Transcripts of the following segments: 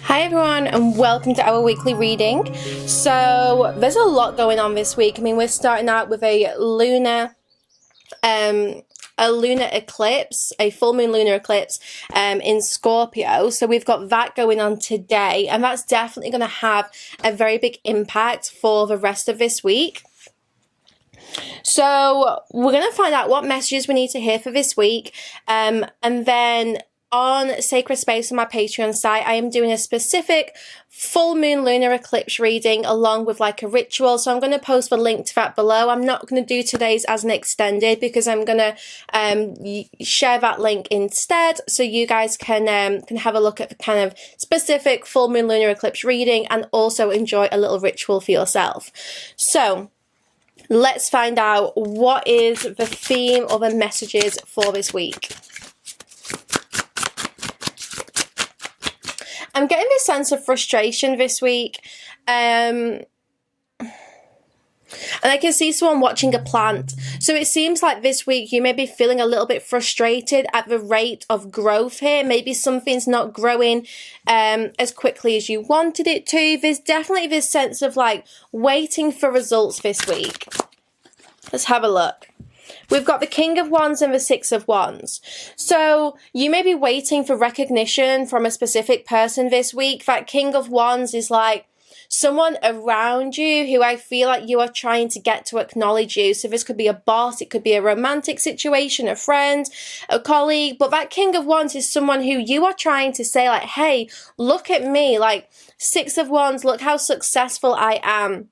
Hi everyone and welcome to our weekly reading. So there's a lot going on this week. I mean, we're starting out with a lunar eclipse, a full moon lunar eclipse in Scorpio. So we've got that going on today, and that's definitely going to have a very big impact for the rest of this week. So we're going to find out what messages we need to hear for this week, and then on Sacred Space on my Patreon site, I am doing a specific full moon lunar eclipse reading along with like a ritual. So I'm going to post the link to that below. I'm not going to do today's as an extended because I'm going to share that link instead, so you guys can have a look at the kind of specific full moon lunar eclipse reading and also enjoy a little ritual for yourself. So let's find out what is the theme or the messages for this week. I'm getting this sense of frustration this week. And I can see someone watching a plant. So it seems like this week you may be feeling a little bit frustrated at the rate of growth here. Maybe something's not growing as quickly as you wanted it to. There's definitely this sense of like waiting for results this week. Let's have a look. We've got the King of Wands and the Six of Wands. So you may be waiting for recognition from a specific person this week. That King of Wands is like someone around you who I feel like you are trying to get to acknowledge you. So this could be a boss, it could be a romantic situation, a friend, a colleague. But that King of Wands is someone who you are trying to say like, hey, look at me. Like Six of Wands, look how successful I am.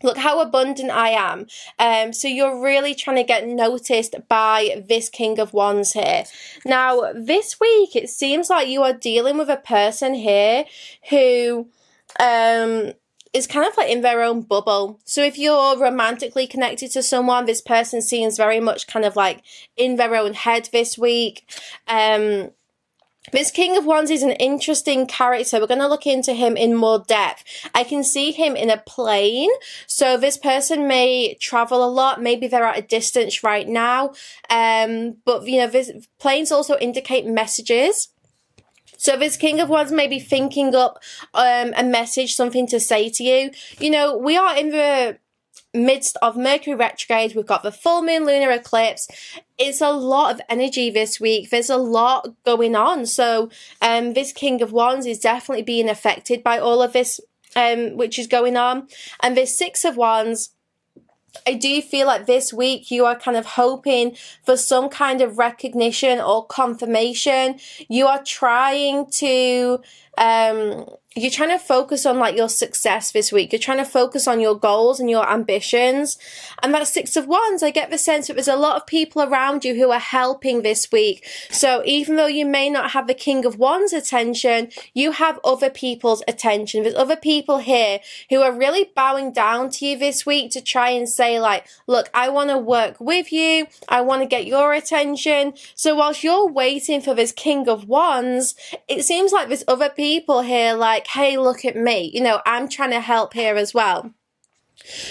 Look how abundant I am. So you're really trying to get noticed by this King of Wands here. Now, this week, it seems like you are dealing with a person here who is kind of like in their own bubble. So if you're romantically connected to someone, this person seems very much kind of like in their own head this week. This King of Wands is an interesting character. We're going to look into him in more depth. I can see him in a plane. So this person may travel a lot. Maybe they're at a distance right now. But, you know, this planes also indicate messages. So this King of Wands may be thinking up a message, something to say to you. You know, we are in the midst of Mercury Retrograde. We've got the full moon lunar eclipse. It's a lot of energy this week. There's a lot going on. So this King of Wands is definitely being affected by all of this which is going on. And this Six of Wands, I do feel like this week you are kind of hoping for some kind of recognition or confirmation. You are trying to you're trying to focus on like your success this week. You're trying to focus on your goals and your ambitions. And that Six of Wands, I get the sense that there's a lot of people around you who are helping this week. So even though you may not have the King of Wands attention, you have other people's attention. There's other people here who are really bowing down to you this week to try and say like, look, I want to work with you. I want to get your attention. So whilst you're waiting for this King of Wands, it seems like there's other people here like, hey, look at me. You know, I'm trying to help here as well.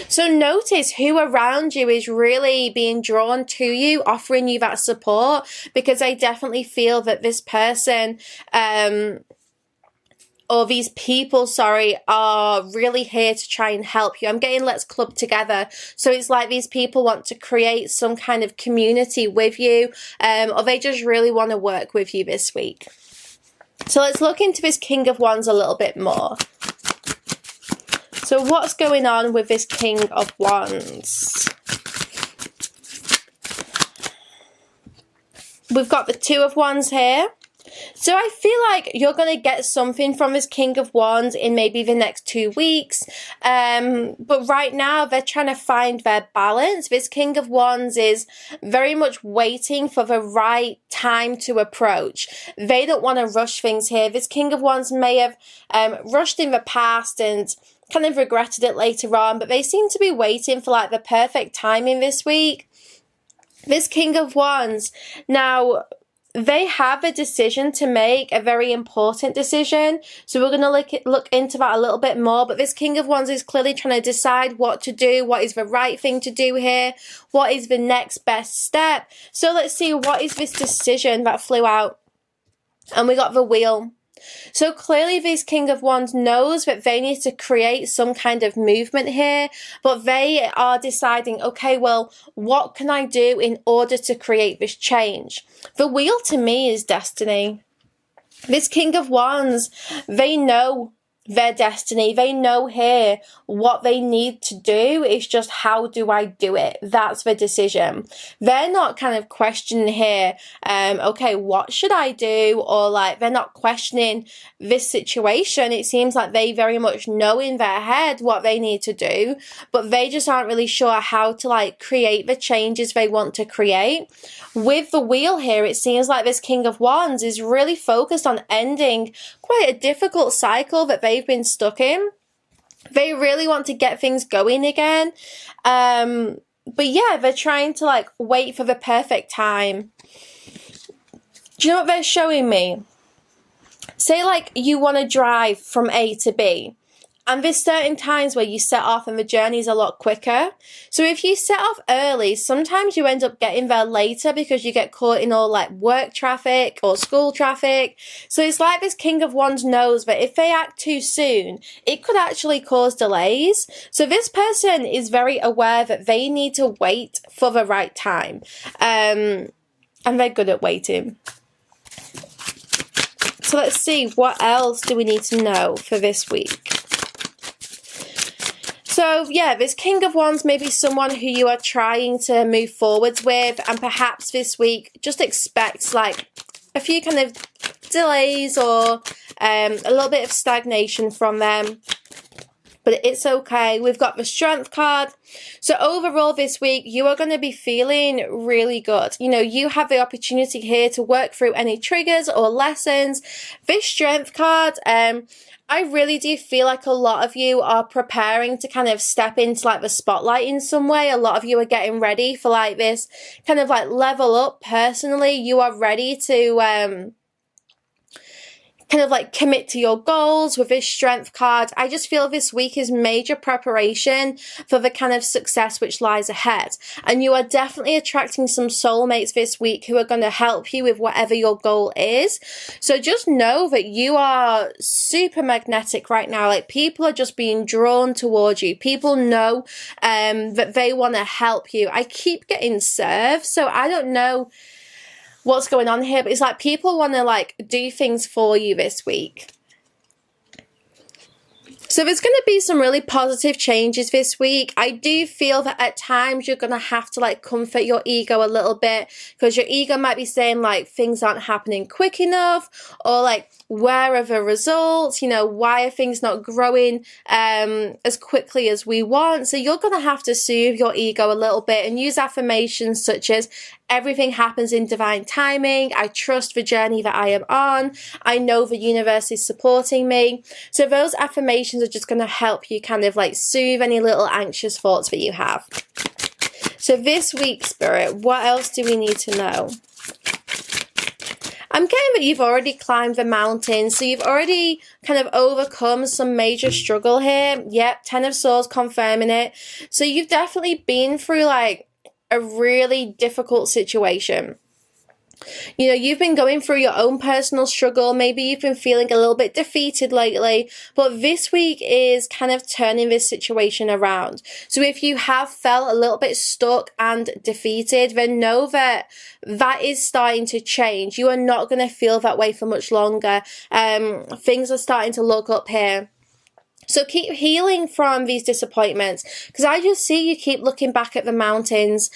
So notice who around you is really being drawn to you, offering you that support, because I definitely feel that this person, or these people, sorry, are really here to try and help you. I'm getting let's club together. So it's like these people want to create some kind of community with you, or they just really want to work with you this week. So let's look into this King of Wands a little bit more. So what's going on with this King of Wands? We've got the Two of Wands here. So I feel like you're going to get something from this King of Wands in maybe the next 2 weeks. But right now they're trying to find their balance. This King of Wands is very much waiting for the right time to approach. They don't want to rush things here. This King of Wands may have rushed in the past and kind of regretted it later on, but they seem to be waiting for like the perfect timing this week. This King of Wands, now they have a decision to make, a very important decision. So we're going to look into that a little bit more. But this King of Wands is clearly trying to decide what to do, what is the right thing to do here, what is the next best step. So let's see, what is this decision that flew out? And we got the Wheel. So clearly this King of Wands knows that they need to create some kind of movement here, but they are deciding, okay, well, what can I do in order to create this change? The Wheel to me is destiny. This King of Wands, they know their destiny. They know here what they need to do. It's just, how do I do it? That's the decision. They're not kind of questioning here, okay, what should I do? Or like, they're not questioning this situation. It seems like they very much know in their head what they need to do, but they just aren't really sure how to like create the changes they want to create. With the Wheel here, it seems like this King of Wands is really focused on ending quite a difficult cycle that they've been stuck in. They really want to get things going again. But yeah, they're trying to like wait for the perfect time. Do you know what they're showing me? Say like you want to drive from A to B. And there's certain times where you set off and the journey's a lot quicker. So if you set off early, sometimes you end up getting there later because you get caught in all like work traffic or school traffic. So it's like this King of Wands knows that if they act too soon, it could actually cause delays. So this person is very aware that they need to wait for the right time. And they're good at waiting. So let's see, what else do we need to know for this week? So yeah, this King of Wands may be someone who you are trying to move forwards with, and perhaps this week just expect like a few kind of delays or a little bit of stagnation from them. But it's okay. We've got the Strength card. So overall this week, you are going to be feeling really good. You know, you have the opportunity here to work through any triggers or lessons. This Strength card, I really do feel like a lot of you are preparing to kind of step into like the spotlight in some way. A lot of you are getting ready for like this kind of like level up personally. You are ready to kind of like commit to your goals with this Strength card. I just feel this week is major preparation for the kind of success which lies ahead. And you are definitely attracting some soulmates this week who are going to help you with whatever your goal is. So just know that you are super magnetic right now. Like, people are just being drawn towards you. People know that they want to help you. I keep getting served, so I don't know what's going on here, but it's like people want to like do things for you this week. So there's going to be some really positive changes this week. I do feel that at times you're going to have to like comfort your ego a little bit, because your ego might be saying like things aren't happening quick enough, or like, where are the results? You know, why are things not growing as quickly as we want? So you're going to have to soothe your ego a little bit and use affirmations such as, everything happens in divine timing. I trust the journey that I am on. I know the universe is supporting me. So those affirmations are just going to help you kind of like soothe any little anxious thoughts that you have. So this week, Spirit, what else do we need to know? I'm getting that you've already climbed the mountain, so you've already kind of overcome some major struggle here. Yep, Ten of Swords confirming it. So you've definitely been through like a really difficult situation. You know, you've been going through your own personal struggle. Maybe you've been feeling a little bit defeated lately, but this week is kind of turning this situation around. So if you have felt a little bit stuck and defeated, then know that that is starting to change. You are not going to feel that way for much longer. Things are starting to look up here. So keep healing from these disappointments, because I just see you keep looking back at the mountains,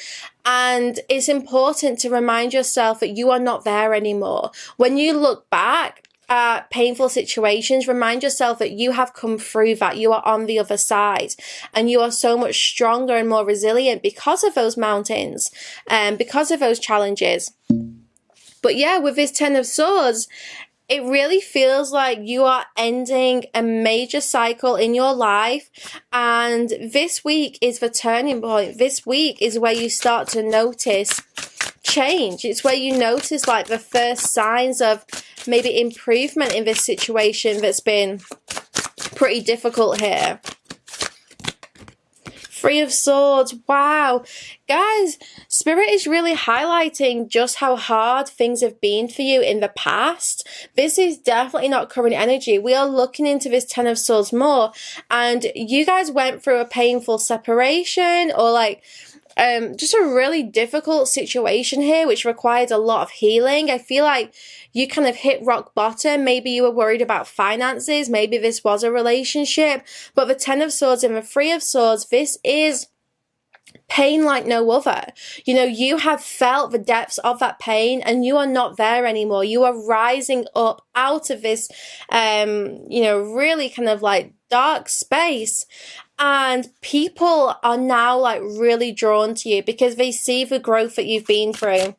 and it's important to remind yourself that you are not there anymore. When you look back at painful situations, remind yourself that you have come through that. You are on the other side, and you are so much stronger and more resilient because of those mountains and because of those challenges. But yeah, with this Ten of Swords, it really feels like you are ending a major cycle in your life, and this week is the turning point. This week is where you start to notice change. It's where you notice like the first signs of maybe improvement in this situation that's been pretty difficult here. Three of Swords. Wow. Guys, Spirit is really highlighting just how hard things have been for you in the past. This is definitely not current energy. We are looking into this Ten of Swords more, and you guys went through a painful separation, or like just a really difficult situation here, which required a lot of healing. I feel like you kind of hit rock bottom. Maybe you were worried about finances. Maybe this was a relationship. But the Ten of Swords and the Three of Swords, this is pain like no other. You know, you have felt the depths of that pain and you are not there anymore. You are rising up out of this, you know, really kind of like dark space. And people are now like really drawn to you because they see the growth that you've been through.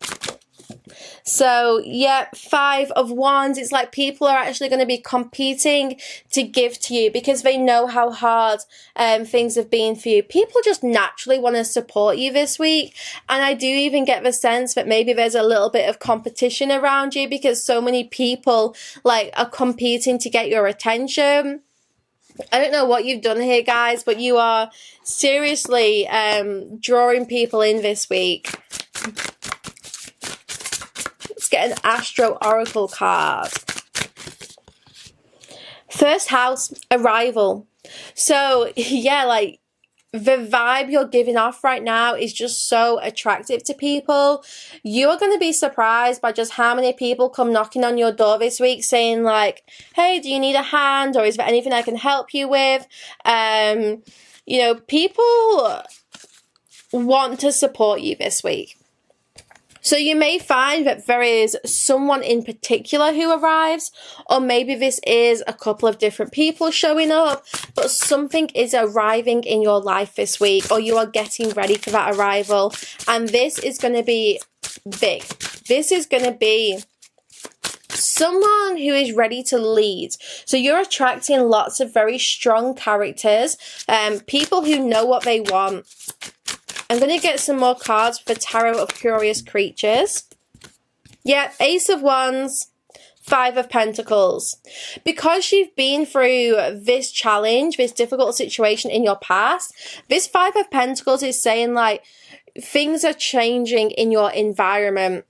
So yeah, Five of Wands, it's like people are actually going to be competing to give to you because they know how hard things have been for you. People just naturally want to support you this week, and I do even get the sense that maybe there's a little bit of competition around you because so many people like are competing to get your attention. I don't know what you've done here, guys, but you are seriously drawing people in this week. Let's get an Astro Oracle card. First house, arrival. So, yeah, like, the vibe you're giving off right now is just so attractive to people. You are going to be surprised by just how many people come knocking on your door this week saying like, hey, do you need a hand? Or is there anything I can help you with? You know, people want to support you this week. So you may find that there is someone in particular who arrives, or maybe this is a couple of different people showing up, but something is arriving in your life this week, or you are getting ready for that arrival. And this is going to be big. This is going to be someone who is ready to lead. So you're attracting lots of very strong characters, people who know what they want. I'm going to get some more cards for Tarot of Curious Creatures. Yeah, Ace of Wands, Five of Pentacles. Because you've been through this challenge, this difficult situation in your past, this Five of Pentacles is saying like things are changing in your environment.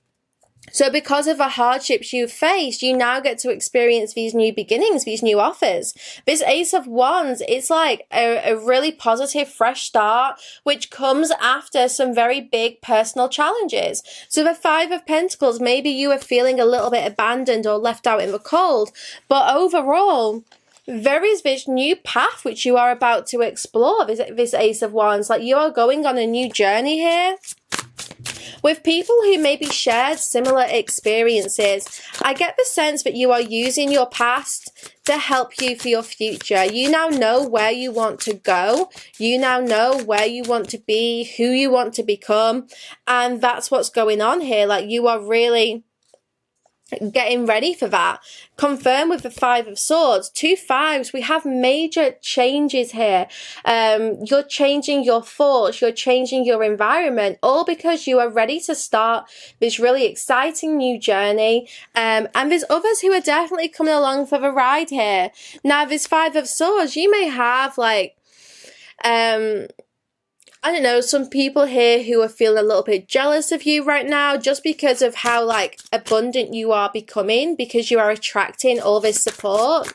So because of the hardships you've faced, you now get to experience these new beginnings, these new offers. This Ace of Wands, it's like a really positive, fresh start, which comes after some very big personal challenges. So the Five of Pentacles, maybe you were feeling a little bit abandoned or left out in the cold, but overall, there is this new path which you are about to explore, this Ace of Wands. Like you are going on a new journey here. With people who maybe shared similar experiences, I get the sense that you are using your past to help you for your future. You now know where you want to go. You now know where you want to be, who you want to become. And that's what's going on here. Like you are really getting ready for that. Confirmed with the Five of Swords. 2 5s. We have major changes here. You're changing your thoughts. You're changing your environment. All because you are ready to start this really exciting new journey. And there's others who are definitely coming along for the ride here. Now, this Five of Swords, you may have like, I don't know, some people here who are feeling a little bit jealous of you right now just because of how like abundant you are becoming, because you are attracting all this support.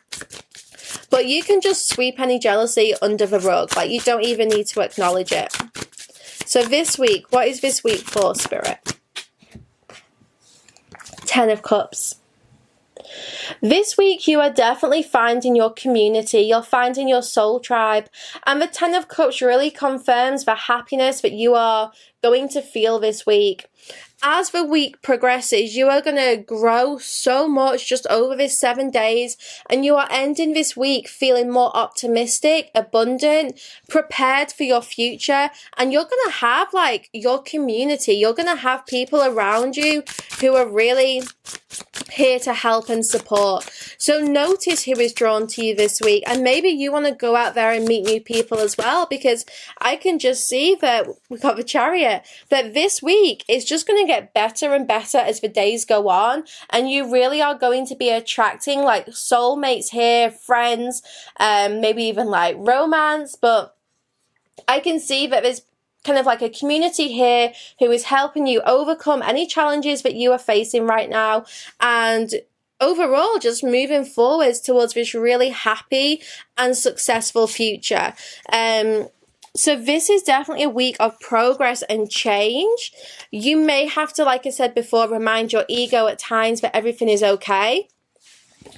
But you can just sweep any jealousy under the rug. Like you don't even need to acknowledge it. So this week, what is this week for, Spirit? 10 of Cups. This week you are definitely finding your community, you're finding your soul tribe, and the 10 of Cups really confirms the happiness that you are going to feel this week. As the week progresses, you are going to grow so much just over this 7 days, and you are ending this week feeling more optimistic, abundant, prepared for your future, and you're going to have like your community. You're going to have people around you who are really here to help and support. So notice who is drawn to you this week, and maybe you want to go out there and meet new people as well, because I can just see that we've got the Chariot, that this week is just going to get better and better as the days go on, and you really are going to be attracting like soulmates here, friends, maybe even like romance. But I can see that there's kind of like a community here who is helping you overcome any challenges that you are facing right now, and overall just moving forwards towards this really happy and successful future. So this is definitely a week of progress and change. You may have to, like I said before, remind your ego at times that everything is okay.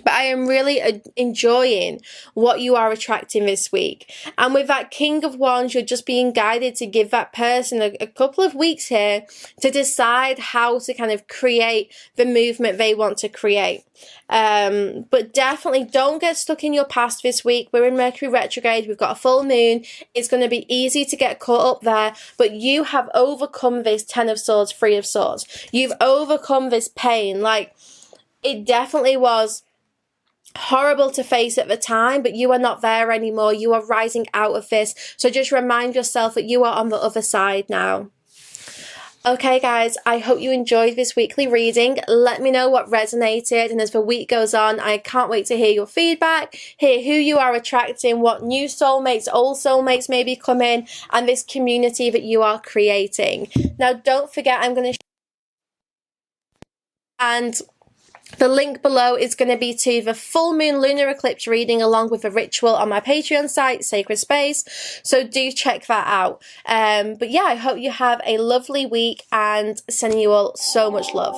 But I am really enjoying what you are attracting this week. And with that King of Wands, you're just being guided to give that person a couple of weeks here to decide how to kind of create the movement they want to create. But definitely don't get stuck in your past this week. We're in Mercury retrograde. We've got a full moon. It's going to be easy to get caught up there. But you have overcome this Ten of Swords, Three of Swords. You've overcome this pain. Like, it definitely was horrible to face at the time, but you are not there anymore. You are rising out of this. So just remind yourself that you are on the other side now. Okay, guys, I hope you enjoyed this weekly reading. Let me know what resonated, and as the week goes on, I can't wait to hear your feedback, hear who you are attracting, what new soulmates, old soulmates maybe come in, and this community that you are creating. Now, don't forget, I'm going to and the link below is going to be to the full moon lunar eclipse reading along with a ritual on my Patreon site, Sacred Space. So do check that out. But yeah, I hope you have a lovely week and sending you all so much love.